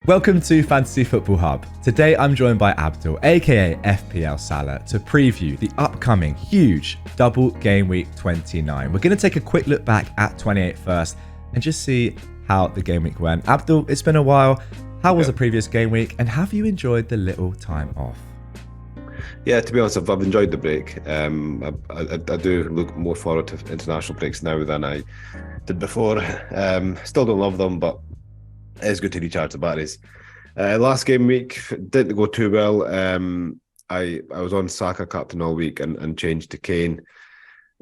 Welcome to Fantasy Football Hub. Today I'm joined by Abdul, aka FPL Salah, to preview the upcoming huge double game week 29. We're going to take a quick look back at 28 first and just see how the game week went. Abdul, it's been a while. How was the previous game week and have you enjoyed the little time off? Yeah, to be honest, I've enjoyed the break. I do look more forward to international breaks now than I did before. Still don't love them, but it is good to recharge the batteries. Last game week didn't go too well. I was on Saka captain all week and changed to Kane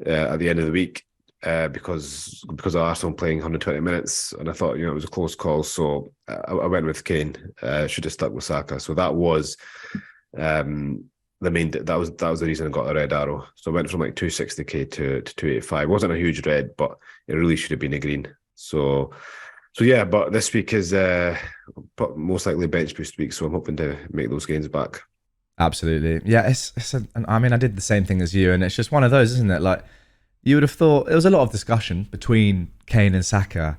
at the end of the week because of Arsenal playing 120 minutes, and I thought it was a close call, so I went with Kane. Should have stuck with Saka. So that was that was the reason I got a red arrow. So I went from like 260k to 285. It wasn't a huge red, but it really should have been a green. So yeah, but this week is most likely bench boost week, so I'm hoping to make those gains back. Absolutely. Yeah, I did the same thing as you, and it's just one of those, isn't it? Like, you would have thought there was a lot of discussion between Kane and Saka,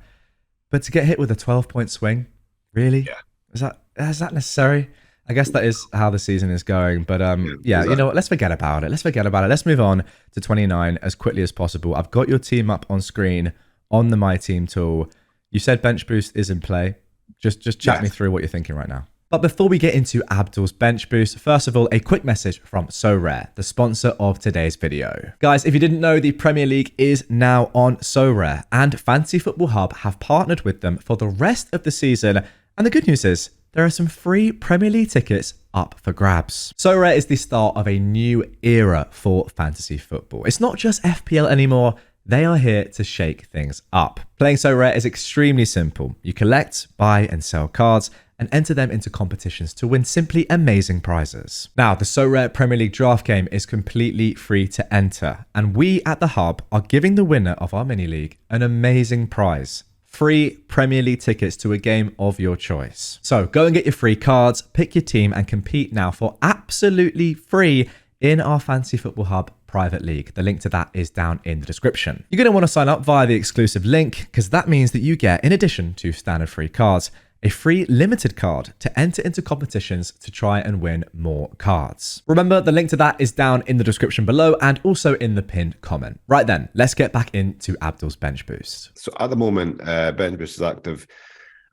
but to get hit with a 12-point swing, really? Yeah. Is that necessary? I guess that is how the season is going, but exactly. You know what? Let's forget about it. Let's move on to 29 as quickly as possible. I've got your team up on screen on the My Team tool. You said bench boost is in play. Just chat me through what you're thinking right now. But before we get into Abdul's bench boost, first of all, a quick message from Sorare, the sponsor of today's video. Guys, if you didn't know, the Premier League is now on Sorare, and Fantasy Football Hub have partnered with them for the rest of the season. And the good news is, there are some free Premier League tickets up for grabs. Sorare is the start of a new era for fantasy football. It's not just FPL anymore. They are here to shake things up. Playing Sorare is extremely simple. You collect, buy, and sell cards and enter them into competitions to win simply amazing prizes. Now, the Sorare Premier League draft game is completely free to enter, and we at the Hub are giving the winner of our mini league an amazing prize. Free Premier League tickets to a game of your choice. So go and get your free cards, pick your team, and compete now for absolutely free in our Fantasy Football Hub private league. The link to that is down in the description. You're going to want to sign up via the exclusive link because that means that you get, in addition to standard free cards, a free limited card to enter into competitions to try and win more cards. Remember, the link to that is down in the description below and also in the pinned comment. Right then, let's get back into Abdul's bench boost. So at the moment, bench boost is active.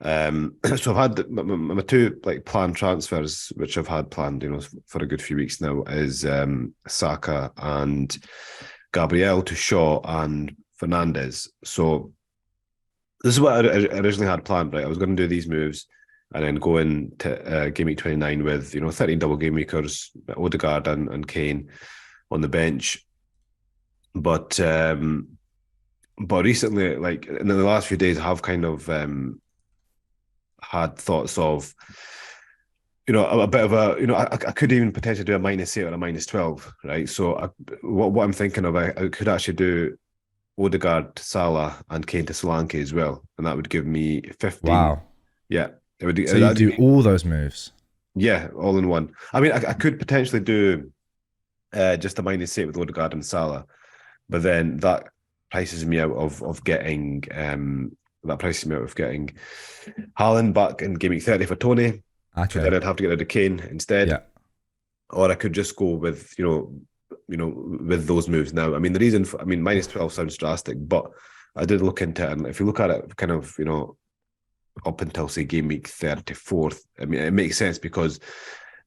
So I've had my two planned transfers, which I've had planned, for a good few weeks now, is Saka and Gabriel to Shaw and Fernandes. So this is what I originally had planned, right? I was going to do these moves and then go into game week 29 with 13 double game weekers, Odegaard and Kane on the bench. But recently, in the last few days, I have kind of had thoughts of, a bit of I could even potentially do a -8 or a -12, right? So what I'm thinking of, I could actually do Odegaard, Salah, and Kane to Solanke as well, and that would give me 15. Wow. Yeah. It would, so you do all those moves? Yeah, all in one. I mean, I could potentially do just a -8 with Odegaard and Salah, but then that prices me out of getting Haaland back in game week 30 for Tony. Okay. So then I'd have to get rid of Kane instead. Yeah. Or I could just go with with those moves now. I mean, the reason for -12 sounds drastic, but I did look into it, and if you look at it kind of up until say game week 34, I mean, it makes sense because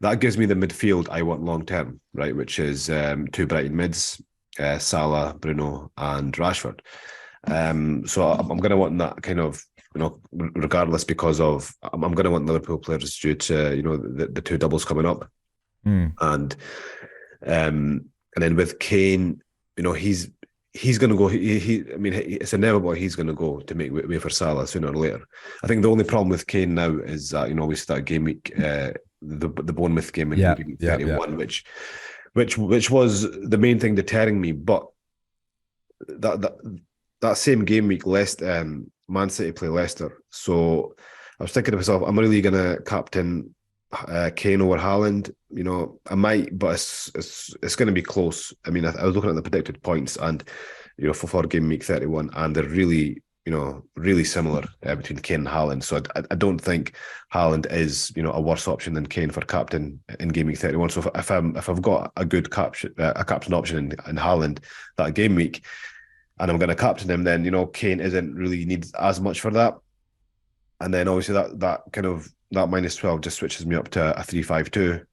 that gives me the midfield I want long term, right? Which is two Brighton mids, Salah, Bruno, and Rashford. So I'm going to want that kind of, regardless, because of I'm going to want Liverpool players due to the two doubles coming up, and then with Kane, he's going to go. It's inevitable he's going to go to make way for Salah sooner or later. I think the only problem with Kane now is that we start game week the Bournemouth game in week 31, which was the main thing deterring me, but that same game week, Man City play Leicester. So I was thinking to myself, I'm really going to captain Kane over Haaland. I might, but it's going to be close. I mean, I was looking at the predicted points, and for game week 31, and they're really really similar between Kane and Haaland. So I don't think Haaland is, a worse option than Kane for captain in Game Week 31. So if I've got a good captain option in Haaland that game week, and I'm going to captain him, then Kane isn't really needed as much for that. And then obviously that kind of that -12 just switches me up to a 3-5-2.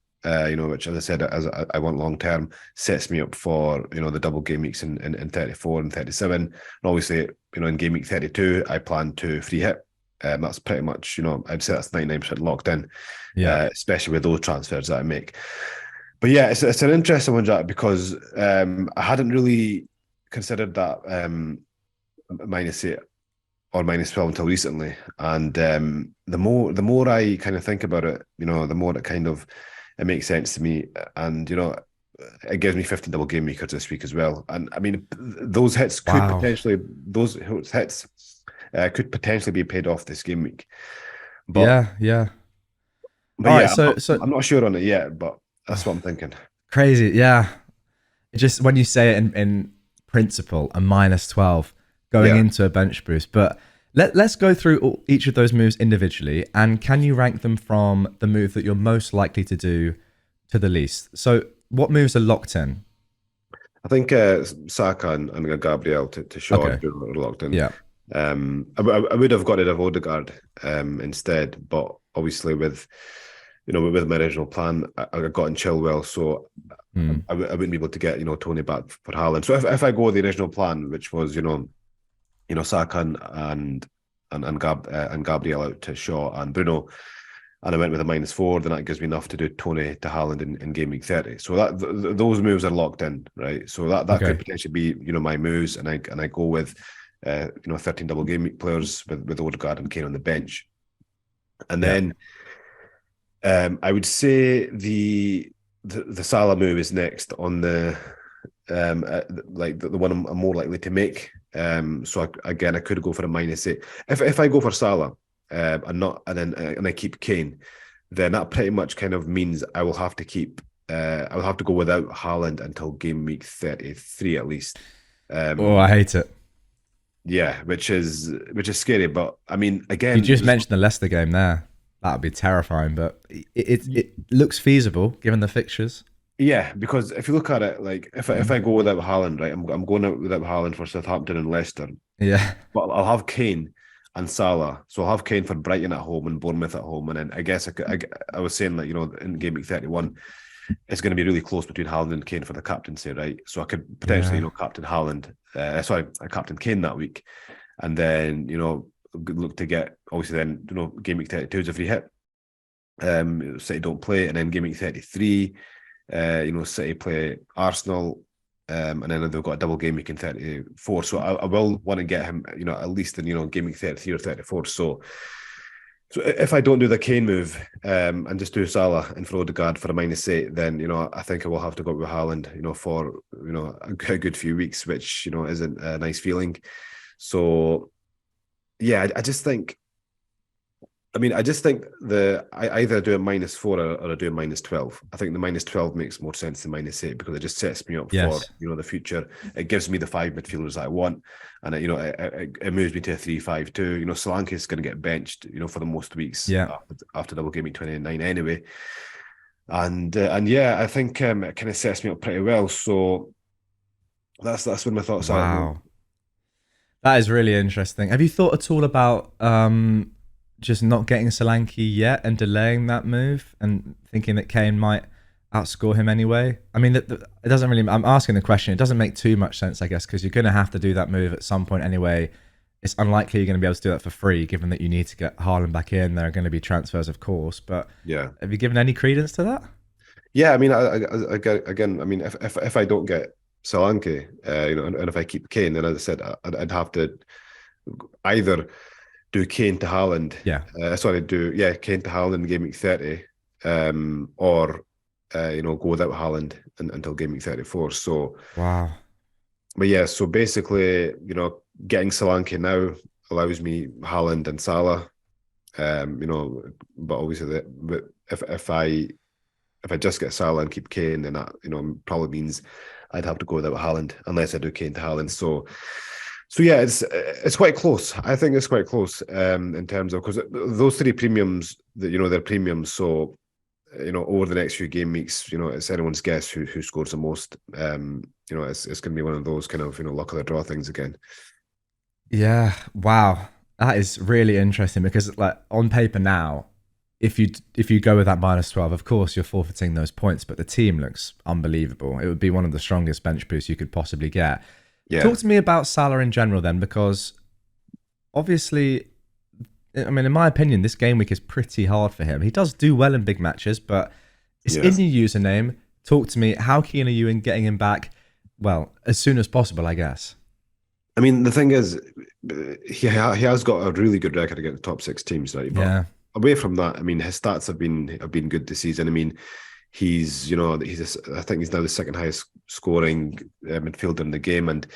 Which, as I said, as I want long term, sets me up for the double game weeks in 34 and 37. And obviously, in game week 32, I plan to free hit. That's pretty much, I'd say that's 99% locked in. Yeah. Especially with those transfers that I make. But yeah, it's an interesting one, Jack, because I hadn't really considered that -8 or -12 until recently. And the more I kind of think about it, the more it makes sense to me. And it gives me 15 double game makers this week as well. And I mean, those hits could Wow. potentially could potentially be paid off this game week. But Yeah. Yeah. but All right. yeah, So I'm not sure on it yet, but that's what I'm thinking. crazy. Yeah. It just when you say it in principle, a -12 going Yeah. into a bench boost. But let's go through each of those moves individually. And can you rank them from the move that you're most likely to do to the least? So what moves are locked in? I think Saka and Gabriel to Shaw Okay. are locked in. Yeah. I would have got rid of Odegaard instead, but obviously with with my original plan, I got in Chilwell, so Hmm. I wouldn't be able to get Tony back for Haaland. So if I go with the original plan, which was Saka and Gabriel out to Shaw and Bruno, and I went with a -4, then that gives me enough to do Tony to Haaland in game week 30. So that those moves are locked in, right? So that could Okay. potentially be my moves, and I go with 13 double game week players with Odegaard and Kane on the bench, and Yeah. then I would say the Salah move is next on the like the one I'm more likely to make. So again, I could go for a -8. If I go for Salah, and I keep Kane, then that pretty much kind of means I will have to keep. I will have to go without Haaland until game week 33 at least. Oh, I hate it. Yeah, which is scary. But I mean, You again, just mentioned the Leicester game there. That would be terrifying, but it looks feasible given the fixtures. yeah, because if you look at it, like if I go without Haaland, right, I'm going out without Haaland for Southampton and Leicester, Yeah. but I'll have Kane and Salah. So I'll have Kane for Brighton at home and Bournemouth at home, and then I guess I was saying like in game week 31, it's going to be really close between Haaland and Kane for the captaincy, right? So I could potentially Yeah. captain Haaland. I captain Kane that week, and then look to get obviously then game week 32 is a free hit. City don't play, and then game week 33. City play Arsenal, and then they've got a double game week in 34. So I will want to get him, at least in game week 33 or 34. So if I don't do the Kane move, and just do Salah and for Odegaard for a -8, then I think I will have to go with Haaland, for a good few weeks, which isn't a nice feeling. So yeah, I just think. I mean, I just think I either do a -4 or I do a -12. I think the -12 makes more sense than -8 because it just sets me up for Yes. the future. It gives me the 5 midfielders that I want, and it moves me to a 3-5-2. Solanke is going to get benched, for the most weeks Yeah. after double game week 29 anyway. And yeah, I think it kind of sets me up pretty well. So that's where my thoughts are at the moment. Wow. That is really interesting. Have you thought at all about just not getting Solanke yet and delaying that move and thinking that Kane might outscore him anyway? I mean, it doesn't really. I'm asking the question. It doesn't make too much sense, I guess, because you're going to have to do that move at some point anyway. It's unlikely you're going to be able to do that for free, given that you need to get Haaland back in. There are going to be transfers, of course, but Yeah. have you given any credence to that? Yeah, I mean, again, I mean, if I don't get Solanke, and if I keep Kane, then as I said, I'd have to either do Kane to Haaland, Yeah. Kane to Haaland in game week 30, or go without Haaland until game week 34. So, Wow. but yeah, so basically, getting Solanke now allows me Haaland and Salah, but obviously, but if I just get Salah and keep Kane, then that probably means I'd have to go without Haaland unless I do Kane to Haaland. So So yeah, it's quite close. I think it's quite close in terms of because those three premiums that they're premiums. So over the next few game weeks, it's anyone's guess who scores the most. It's going to be one of those kind of luck of the draw things again. Yeah, wow. That is really interesting because like on paper now, if you go with that -12, of course you're forfeiting those points, but the team looks unbelievable. It would be one of the strongest bench boosts you could possibly get. Yeah, Talk to me about Salah in general then, because obviously, I mean, in my opinion, this game week is pretty hard for him. He does do well in big matches, but it's yeah. in your username. Talk to me. How keen are you in getting him back? Well, as soon as possible, I guess. I mean, the thing is, he has got a really good record against top six teams, right? But Yeah. away from that, I mean, his stats have been good this season. I mean, I think he's now the second highest scoring midfielder in the game, and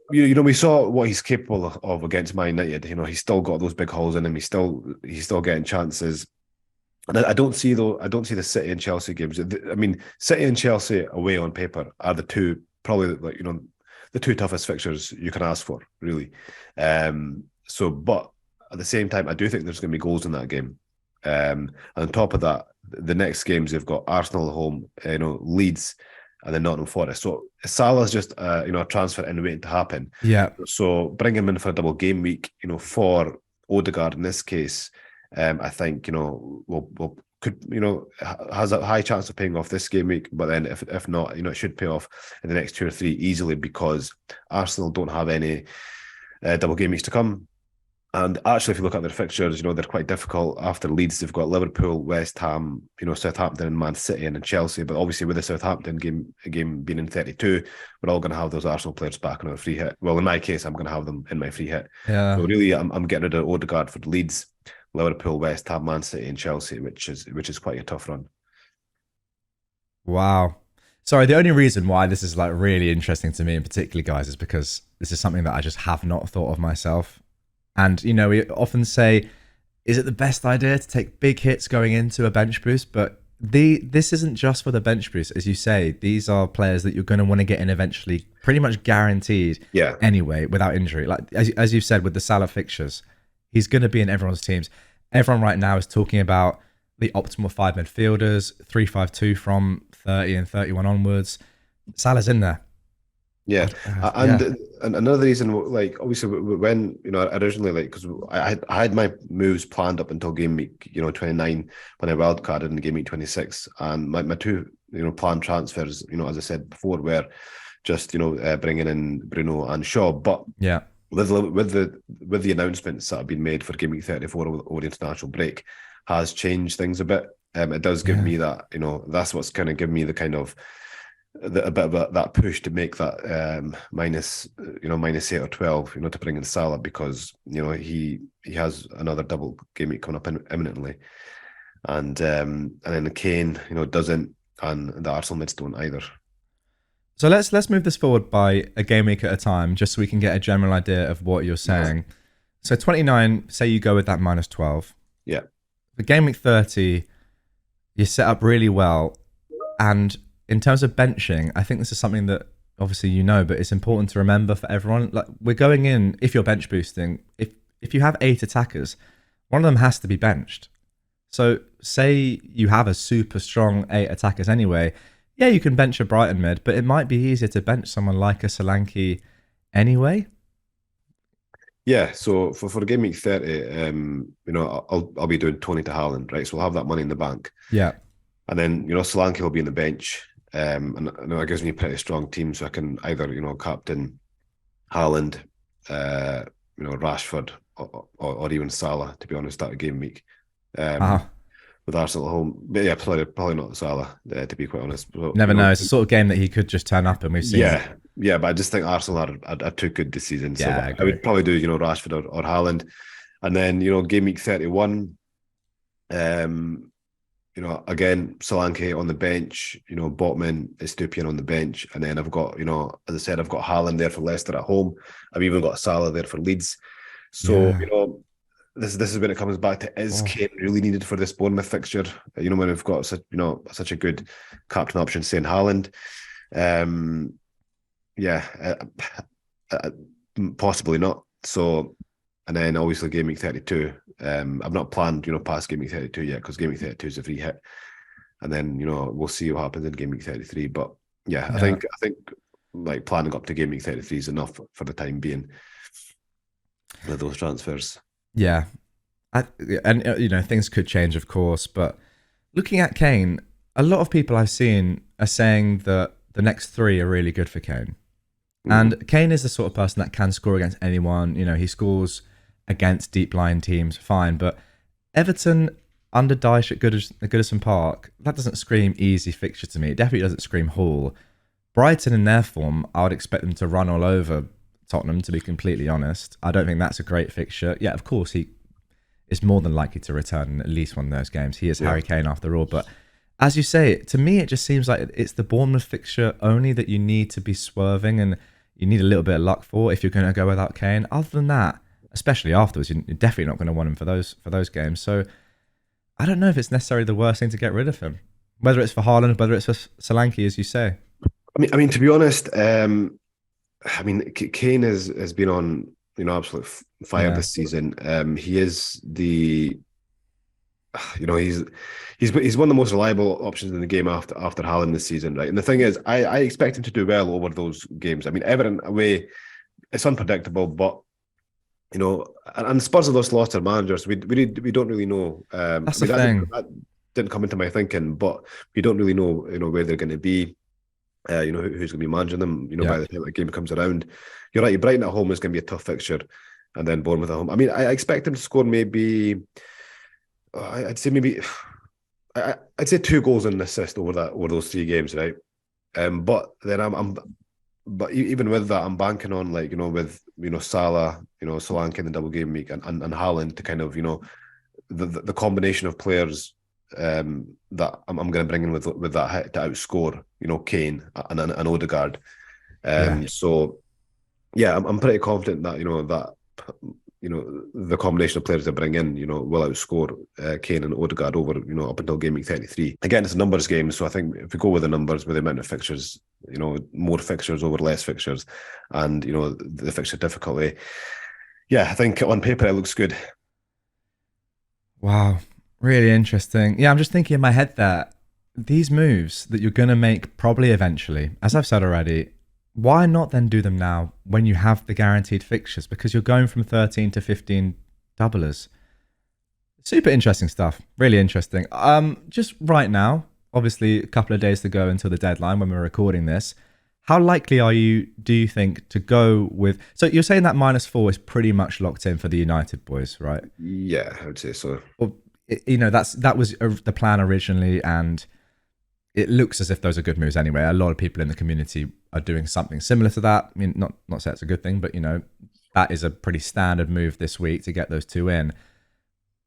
we saw what he's capable of against Man United. He's still got those big holes in him. He's still getting chances. And I don't see the City and Chelsea games. I mean, City and Chelsea away on paper are the two probably like the two toughest fixtures you can ask for, really. But at the same time, I do think there's going to be goals in that game. And on top of that, the next games they've got Arsenal at home, Leeds, and then Nottingham Forest. So Salah's just a transfer in waiting to happen. Yeah. So bring him in for a double game week, for Odegaard in this case. I think will could has a high chance of paying off this game week, but then if not, it should pay off in the next 2 or 3 easily because Arsenal don't have any double game weeks to come. And actually, if you look at their fixtures, they're quite difficult. After Leeds, they've got Liverpool, West Ham, Southampton, and Man City, and then Chelsea. But obviously, with the Southampton game being in 32, we're all going to have those Arsenal players back on a free hit. Well, in my case, I'm going to have them in my free hit. Yeah. So really, I'm getting rid of Odegaard for Leeds, Liverpool, West Ham, Man City, and Chelsea, which is quite a tough run. Wow. Sorry, the only reason why this is like really interesting to me in particular, guys, is because this is something that I just have not thought of myself. And, we often say, is it the best idea to take big hits going into a bench boost? But this isn't just for the bench boost. As you say, these are players that you're going to want to get in eventually, pretty much guaranteed Yeah. anyway, without injury. Like, as you've said, with the Salah fixtures, he's going to be in everyone's teams. Everyone right now is talking about the optimal 5 midfielders, 3-5-2 from 30 and 31 onwards. Salah's in there. Yeah, Yeah. and another reason, like obviously when originally like because I had my moves planned up until game week 29 when I wildcarded in game week 26, and my two planned transfers as I said before were just bringing in Bruno and Shaw, but Yeah. with the announcements that have been made for game week 34 over the international break has changed things a bit. It does give me that that's what's kind of given me the kind of a bit of that push to make that -8 or 12 to bring in Salah because he has another double game week coming up imminently, and then the Kane doesn't, and the Arsenal mids don't either. So let's move this forward by a game week at a time, just so we can get a general idea of what you're saying. Yeah. So 29, say you go with that -12. Yeah. The game week 30, you set up really well, and in terms of benching, I think this is something that obviously but it's important to remember for everyone. Like we're going in, if you're bench boosting, if you have 8 attackers, one of them has to be benched. So say you have a super strong 8 attackers anyway, yeah, you can bench a Brighton mid, but it might be easier to bench someone like a Solanke anyway. Yeah, so for game week 30, I'll be doing Tony to Haaland, right? So we'll have that money in the bank. Yeah. And then, Solanke will be in the bench. And it gives me a pretty strong team, so I can either, captain Haaland, Rashford, or even Salah, to be honest, that game week. With Arsenal at home. But yeah, probably not Salah, to be quite honest. But, never know. It's the sort of game that he could just turn up and we've seen. Yeah, but I just think Arsenal are too good this season. So yeah, I would probably do, Rashford or Haaland. And then, game week 31, again, Solanke on the bench, Botman, Estupiñán on the bench. And then I've got, as I said, I've got Haaland there for Leicester at home. I've even got Salah there for Leeds. So, this is when it comes back to Kane really needed for this Bournemouth fixture? When we've got such a good captain option, saying Haaland. Possibly not. So, and then obviously Game Week 32. I've not planned, past Game Week 32 yet because Game Week 32 is a free hit, and then we'll see what happens in Game Week 33. But yeah, Yeah. I think like planning up to Game Week 33 is enough for the time being with those transfers. Yeah. And things could change, of course, but looking at Kane, a lot of people I've seen are saying that the next three are really good for Kane. And Kane is the sort of person that can score against anyone. He scores against deep line teams, fine. But Everton under Dyche at Goodison Park, that doesn't scream easy fixture to me. It definitely doesn't scream Hall. Brighton in their form, I would expect them to run all over Tottenham, to be completely honest. I don't think that's a great fixture. Yeah, of course, he is more than likely to return in at least one of those games. He is Harry Kane after all. But as you say, to me, it just seems like it's the Bournemouth fixture only that you need to be swerving and you need a little bit of luck for if you're going to go without Kane. Other than that, especially afterwards, you're definitely not going to want him for those games. So I don't know if it's necessarily the worst thing to get rid of him, whether it's for Haaland, whether it's for Solanke, as you say. I mean, to be honest, Kane has been on absolute fire this season. He is he's one of the most reliable options in the game after Haaland this season, right? And the thing is, I expect him to do well over those games. I mean, Everton away, it's unpredictable, but and Spurs have lost lots of managers. We don't really know. That's the thing. That didn't come into my thinking, but we don't really know where they're going to be. Who's going to be managing them? By the time that game comes around, you're right. Brighton at home is going to be a tough fixture, and then Bournemouth at home. I mean, I expect him to score maybe. I'd say maybe. I'd say 2 goals and an assist over those 3 games, right? But then but even with that, I'm banking on with Salah, Solanke in the double game week and Haaland to kind of the combination of players that I'm going to bring in with that hit to outscore Kane and Odegaard. So yeah, I'm pretty confident that the combination of players they bring in will outscore Kane and Odegaard over up until game week 33. Again, it's a numbers game, so I think if we go with the numbers with the amount of fixtures, more fixtures over less fixtures, and the fixture difficulty, yeah, I think on paper it looks good. Wow. Really interesting. Yeah, I'm just thinking in my head that these moves that you're going to make probably eventually, as I've said already, why not then do them now when you have the guaranteed fixtures? Because you're going from 13 to 15 doublers. Super interesting stuff. Really interesting. Just right now, obviously a couple of days to go until the deadline when we're recording this. How likely do you think, to go with... So you're saying that -4 is pretty much locked in for the United boys, right? Yeah, I would say so. Well, that was the plan originally, and it looks as if those are good moves anyway. A lot of people in the community are doing something similar to that. I mean, not say it's a good thing, but that is a pretty standard move this week to get those 2 in.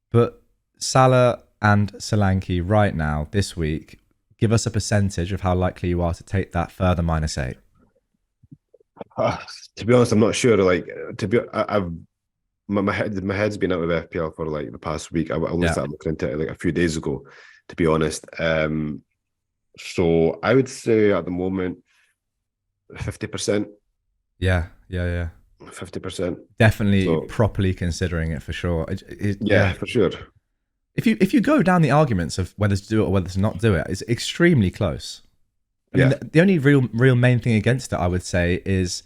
But Salah and Solanke right now this week, give us a percentage of how likely you are to take that further -8. To be honest, I'm not sure. I've my head's been out of FPL for the past week. I only started looking into it a few days ago, to be honest. So I would say at the moment 50%. Yeah. 50%. Definitely properly considering it for sure. For sure. If you go down the arguments of whether to do it or whether to not do it, it's extremely close. I mean, the only real main thing against it, I would say, is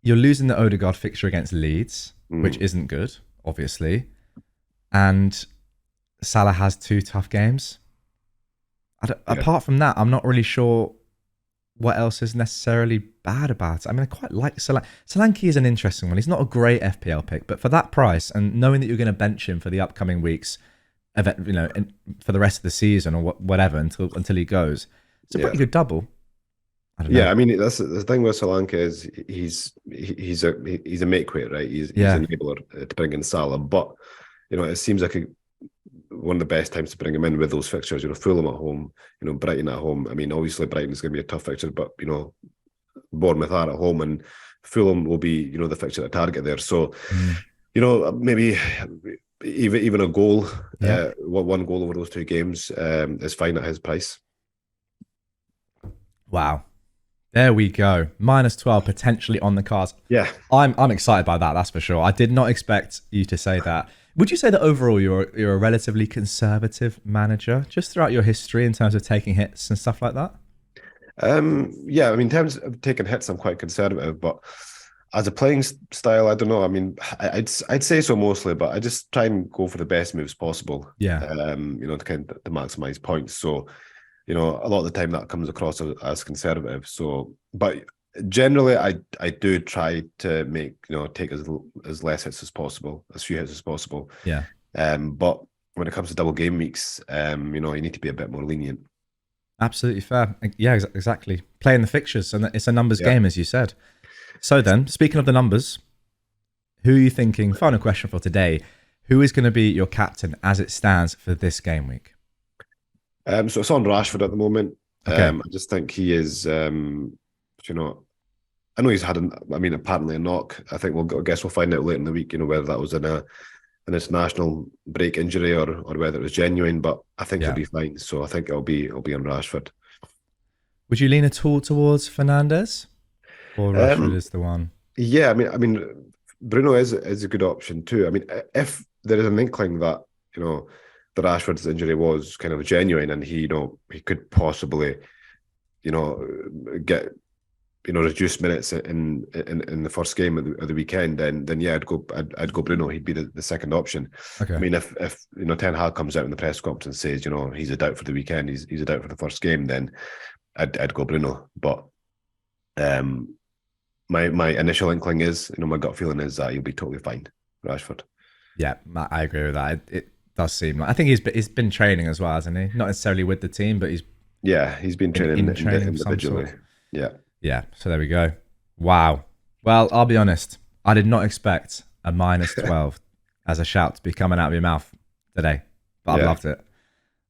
you're losing the Odegaard fixture against Leeds, which isn't good, obviously. And Salah has 2 tough games. Apart from that, I'm not really sure what else is necessarily bad about it. I mean, I quite like Solanke. Solanke is an interesting one. He's not a great FPL pick, but for that price and knowing that you're going to bench him for the upcoming weeks, for the rest of the season or whatever until he goes, it's a pretty good double. I don't know. I mean, that's the thing with Solanke is he's a make weight, right? He's an enabler to bring in Salah, but it seems like one of the best times to bring him in with those fixtures. Fulham at home, Brighton at home. I mean, obviously Brighton is going to be a tough fixture, but Bournemouth are at home, and Fulham will be the fixture to target there. So maybe even a goal, one goal over those 2 games is fine at his price. Wow. There we go. -12 potentially on the cards. Yeah. I'm excited by that. That's for sure. I did not expect you to say that. Would you say that overall you're a relatively conservative manager, just throughout your history in terms of taking hits and stuff like that? Yeah, I mean, in terms of taking hits, I'm quite conservative, but as a playing style, I don't know. I mean, I'd say so mostly, but I just try and go for the best moves possible. Yeah, To kind of to maximize points. So, a lot of the time that comes across as conservative. So, but generally, I do try to make take as less hits as possible, as few hits as possible. yeah. But when it comes to double game weeks, you need to be a bit more lenient. Absolutely fair. Yeah, exactly. Playing the fixtures, and it's a numbers Yeah. game, as you said. So then, speaking of the numbers, who are you thinking? Final question for today. Who is going to be your captain as it stands for this game week? So it's on Rashford at the moment. Okay. I just think he is, I know he's had, apparently a knock. I think I guess we'll find out later in the week, whether that was an international break injury or whether it was genuine. But I think he'll be fine. So I think it'll be on Rashford. Would you lean at all towards Fernandez, or Rashford is the one? Yeah, Bruno is a good option too. I mean, if there is an inkling that the Rashford's injury was kind of genuine and he could possibly get reduced minutes in the first game of the weekend, then yeah, I'd go Bruno. He'd be the second option. Okay. I mean, if Ten Hag comes out in the press conference and says he's a doubt for the weekend, he's a doubt for the first game, then I'd go Bruno. But my initial inkling is, my gut feeling is that he'll be totally fine, Rashford. Yeah, I agree with that. It does seem like, I think he's been training as well, hasn't he? Not necessarily with the team, but he's been training in training individually. Yeah. So there we go. Wow. Well, I'll be honest. I did not expect a -12 as a shout to be coming out of your mouth today, but I loved it.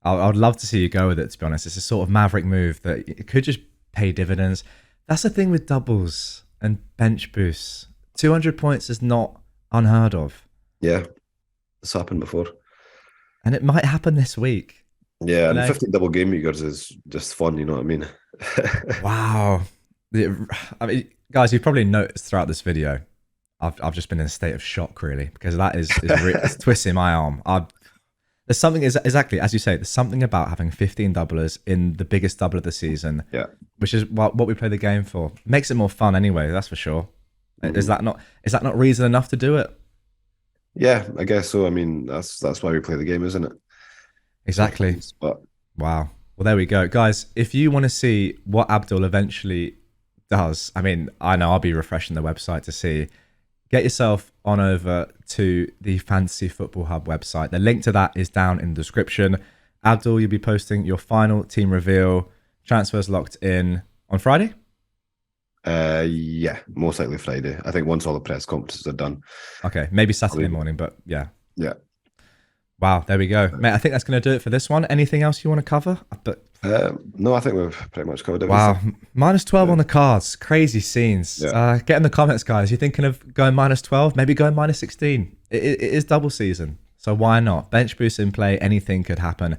I'd love to see you go with it. To be honest, it's a sort of maverick move that it could just pay dividends. That's the thing with doubles and bench boosts. 200 points is not unheard of. Yeah, it's happened before. And it might happen this week. Yeah, and 15 double game weekers is just fun, you know what I mean? Wow. I mean, guys, you've probably noticed throughout this video, I've just been in a state of shock, really, because that is it's twisting my arm. There's something, exactly, as you say, there's something about having 15 doublers in the biggest double of the season, which is what we play the game for. Makes it more fun anyway, that's for sure. Mm-hmm. Is that not reason enough to do it? Yeah, I guess so. I mean, that's why we play the game, isn't it? Exactly. But wow. Well, there we go. Guys, if you want to see what Abdul eventually does, I mean, I know I'll be refreshing the website to see. Get yourself on over to the Fantasy Football Hub website. The link to that is down in the description. Abdul, you'll be posting your final team reveal, transfers locked in on Friday? Yeah, most likely Friday. I think once all the press conferences are done. Okay, maybe Saturday morning, but yeah. Yeah. Wow, there we go. Mate, I think that's going to do it for this one. Anything else you want to cover? No, I think we've pretty much covered everything. Wow, -12 on the cards. Crazy scenes. Yeah. Get in the comments, guys. You thinking of going -12? Maybe going -16. It is double season, so why not? Bench boost in play, anything could happen.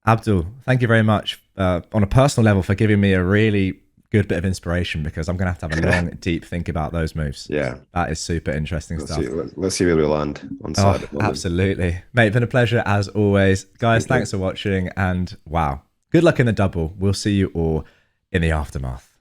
Abdul, thank you very much on a personal level for giving me a really good bit of inspiration, because I'm going to have a long, deep think about those moves. Yeah. That is super interesting stuff. Let's see where we land on Saturday. Absolutely. Mate, been a pleasure as always. Guys, thanks for watching, and wow. Good luck in the double. We'll see you all in the aftermath.